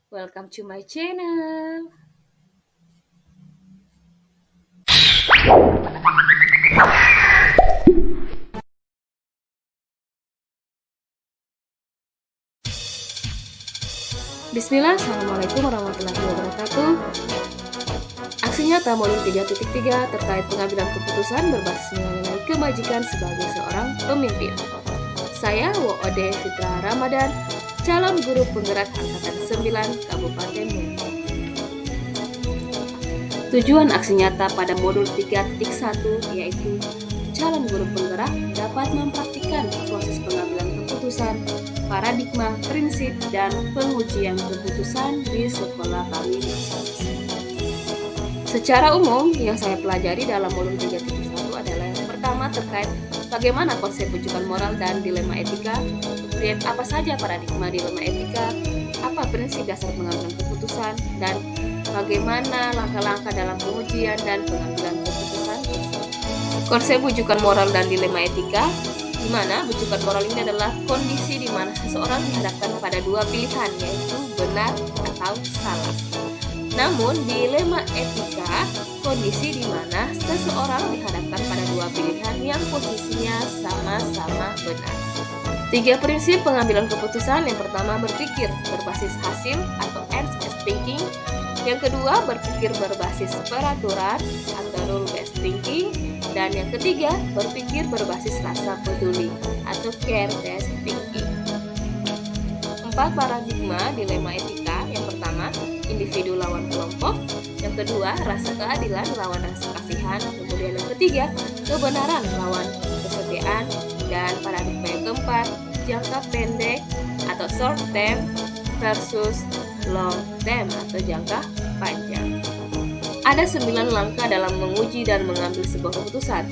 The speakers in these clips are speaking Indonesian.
Welcome to my channel. Bismillah, Assalamualaikum warahmatullahi wabarakatuh. Aksi nyata Modul 3.3 terkait pengambilan keputusan berbasis nilai-nilai kebajikan sebagai seorang pemimpin. Saya WOD Fitra Ramadan, calon guru penggerak Angkatan 9 Kabupaten Muncul. Tujuan aksi nyata pada Modul 3.1 yaitu calon guru penggerak dapat mempraktikkan proses pengambilan keputusan, paradigma, prinsip, dan pengujian keputusan di sekolah kami masing-masing. Secara umum, yang saya pelajari dalam modul 3.1 adalah yang pertama terkait bagaimana konsep rujukan moral dan dilema etika, kemudian apa saja paradigma dilema etika, apa prinsip dasar pengambilan keputusan, dan bagaimana langkah-langkah dalam pengujian dan pengambilan keputusan. Konsep rujukan moral dan dilema etika, di mana rujukan moral ini adalah kondisi di mana seseorang dihadapkan pada dua pilihan, yaitu benar atau salah. Namun, dilema etika, kondisi di mana seseorang dihadapkan pada dua pilihan yang posisinya sama-sama benar. 3 prinsip pengambilan keputusan. Yang pertama, berpikir berbasis hasil atau ends-based thinking. Yang kedua, berpikir berbasis peraturan atau rule-based thinking. Dan yang ketiga, berpikir berbasis rasa peduli atau care-based thinking. 4 paradigma dilema etika. Yang pertama, individu lawan kelompok. Yang kedua, rasa keadilan lawan rasa kasihan. Kemudian yang ketiga, kebenaran lawan kesetiaan. Dan paradigma yang keempat, jangka pendek atau short term versus long term atau jangka panjang. Ada 9 langkah dalam menguji dan mengambil sebuah keputusan,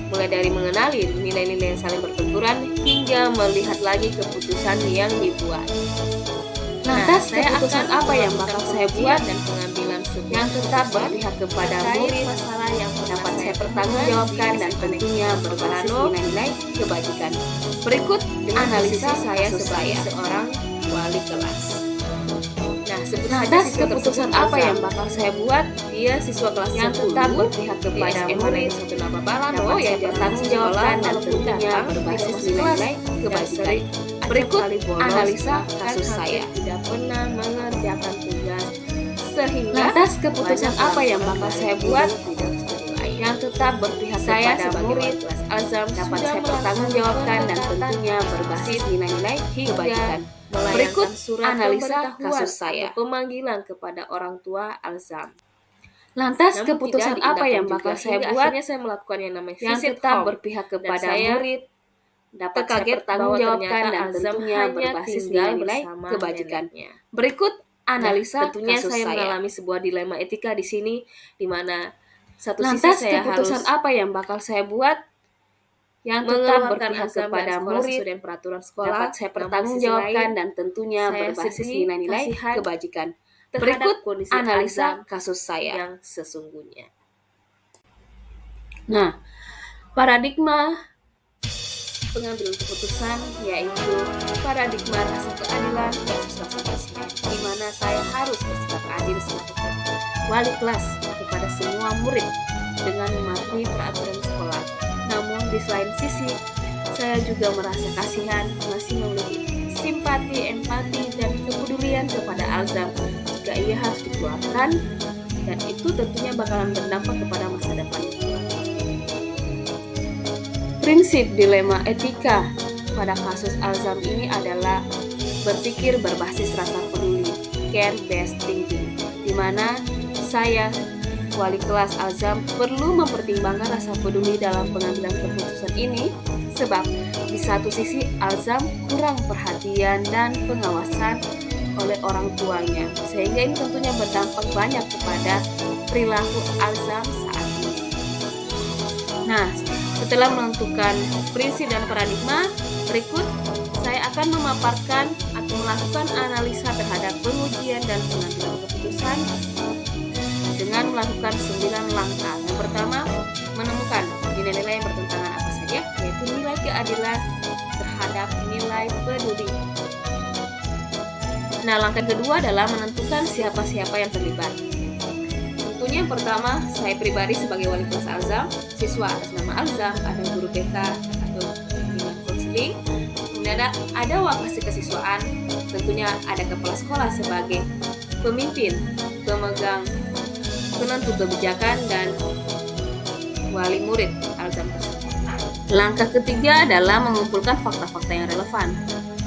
mulai dari mengenali nilai-nilai yang saling berbenturan hingga melihat lagi keputusan yang dibuat. Lantas, keputusan apa yang bakal saya buat dan pengambilan yang tetap berpihak kepada murid, masalah yang dapat saya pertanggungjawabkan dan tentunya berbasis nilai-nilai kebajikan. Berikut analisa saya sebagai seorang wali kelas. Lantas, keputusan apa yang bakal saya buat? Dia siswa kelas yang tetap berpihak kepada murid, satu nama Balano yang bertanggungjawabkan dan tentunya berbasis nilai-nilai kebajikan. Berikut analisa kasus saya. Tidak pernah mengerjakan tugas sehingga lantas keputusan apa yang bakal saya buat? Yang tetap berpihak saya sebagai murid kelas Azam dapat saya pertanggungjawabkan dan tentunya berbasis nilai-nilai kebajikan. Berikut analisa kasus saya. Pemanggilan kepada orang tua Alzam. Lantas, keputusan apa yang bakal saya buat? Saya melakukan yang namanya yang tetap berpihak kepada murid, dapat saya pertanggungjawabkan dan tentunya berbasis nilai kebajikan. Berikut analisa tentunya kasus saya mengalami sebuah dilema etika di sini, di mana satu sisi saya keputusan apa yang bakal saya buat yang tetap berpihak kepada murid dan peraturan sekolah dapat saya pertanggungjawabkan dan tentunya berbasis nilai-nilai kebajikan. Berikut analisa kasus saya yang sesungguhnya. Nah, paradigma pengambilan keputusan yaitu paradigma rasa keadilan versus rasa kasihan, di mana saya harus bersikap adil sebagai wali kelas kepada semua murid dengan mematuhi peraturan sekolah. Namun di selain sisi, saya juga merasa kasihan, masih memiliki simpati, empati, dan kepedulian kepada Alzam jika ia harus dikeluarkan, dan itu tentunya bakalan berdampak kepada masa depan. Prinsip dilema etika pada kasus Alzam ini adalah berpikir berbasis rasa peduli, care-based thinking, di mana saya wali kelas Alzam perlu mempertimbangkan rasa peduli dalam pengambilan keputusan ini, sebab di satu sisi Alzam kurang perhatian dan pengawasan oleh orang tuanya, sehingga ini tentunya berdampak banyak kepada perilaku Alzam saat ini. Nah, setelah menentukan prinsip dan paradigma, berikut saya akan memaparkan atau melakukan analisa terhadap pengujian dan pengambilan keputusan dengan melakukan 9 langkah. Yang pertama, menemukan nilai-nilai yang bertentangan apa saja, yaitu nilai keadilan terhadap nilai peduli. Nah, langkah kedua adalah menentukan siapa-siapa yang terlibat. Tentunya yang pertama, saya pribadi sebagai wali kelas Alzam, siswa atas nama Alzam, ada guru BK atau bimbingan konseling, kemudian ada wakasih kesiswaan, tentunya ada kepala sekolah sebagai pemimpin, pemegang penentu kebijakan, dan wali murid Alzam tersebut. Langkah ketiga adalah mengumpulkan fakta-fakta yang relevan.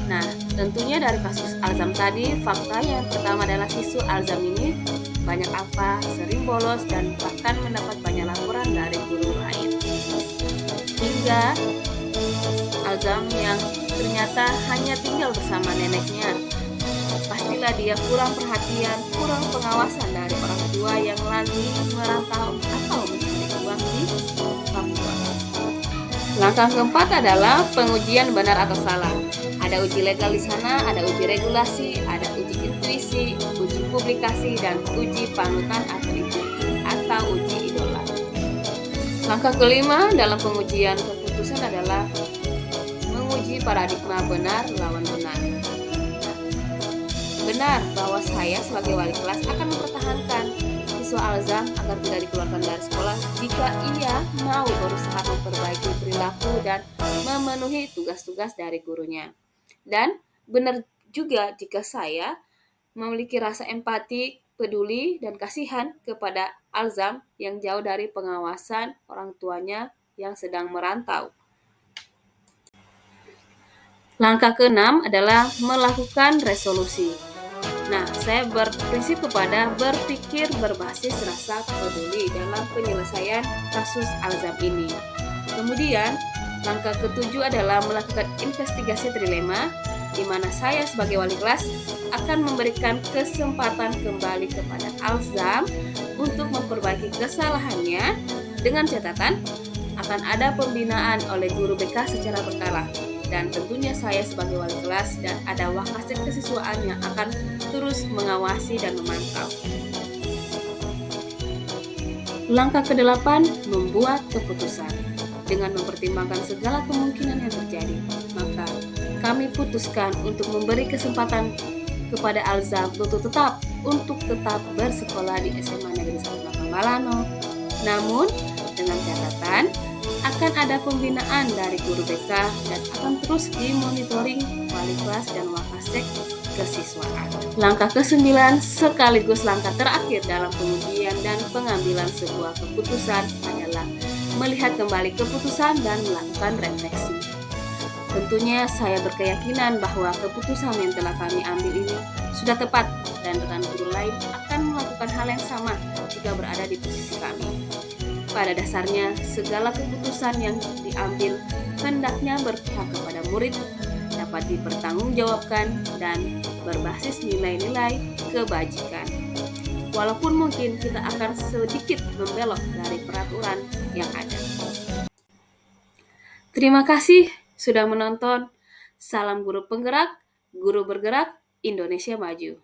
Nah, tentunya dari kasus Alzam tadi, fakta yang pertama adalah siswa Alzam ini banyak apa, sering bolos, dan bahkan mendapat banyak laporan dari guru lain. Hingga Alzam yang ternyata hanya tinggal bersama neneknya. Pastilah dia kurang perhatian, kurang pengawasan dari orang tua yang lagi merantau atau mencari uang di Papua. Langkah keempat adalah pengujian benar atau salah. Ada uji legal di sana, ada uji regulasi, ada uji intuisi, uji publikasi, dan uji panutan atau uji idola. Langkah kelima dalam pengujian keputusan adalah menguji paradigma benar lawan benar. Benar bahwa saya sebagai wali kelas akan mempertahankan siswa Alzam agar tidak dikeluarkan dari sekolah jika ia mau berusaha memperbaiki perilaku dan memenuhi tugas-tugas dari gurunya. Dan benar juga jika saya memiliki rasa empati, peduli, dan kasihan kepada Alzam yang jauh dari pengawasan orang tuanya yang sedang merantau. Langkah keenam adalah melakukan resolusi. Nah, saya berprinsip kepada berpikir berbasis rasa peduli dalam penyelesaian kasus Alzam ini. Kemudian, langkah ketujuh adalah melakukan investigasi trilema, di mana saya sebagai wali kelas akan memberikan kesempatan kembali kepada Alzam untuk memperbaiki kesalahannya dengan catatan akan ada pembinaan oleh guru BK secara berkala. Dan tentunya saya sebagai wali kelas dan ada wakasih kesiswaan yang akan terus mengawasi dan memantau. Langkah ke-8, membuat keputusan. Dengan mempertimbangkan segala kemungkinan yang terjadi, maka kami putuskan untuk memberi kesempatan kepada Alzam untuk tetap bersekolah di SMA Negeri 1 Malano. Namun, dengan catatan akan ada pembinaan dari guru BK dan akan terus dimonitoring wali kelas dan wakasek kesiswaan. Langkah ke-9 sekaligus langkah terakhir dalam pengujian dan pengambilan sebuah keputusan adalah melihat kembali keputusan dan melakukan refleksi. Tentunya saya berkeyakinan bahwa keputusan yang telah kami ambil ini sudah tepat dan rekan guru lain akan melakukan hal yang sama jika berada di posisi kami. Pada dasarnya, segala keputusan yang diambil hendaknya berpihak kepada murid, dapat dipertanggungjawabkan, dan berbasis nilai-nilai kebajikan. Walaupun mungkin kita akan sedikit membelok dari peraturan yang ada. Terima kasih sudah menonton. Salam guru penggerak, guru bergerak, Indonesia maju.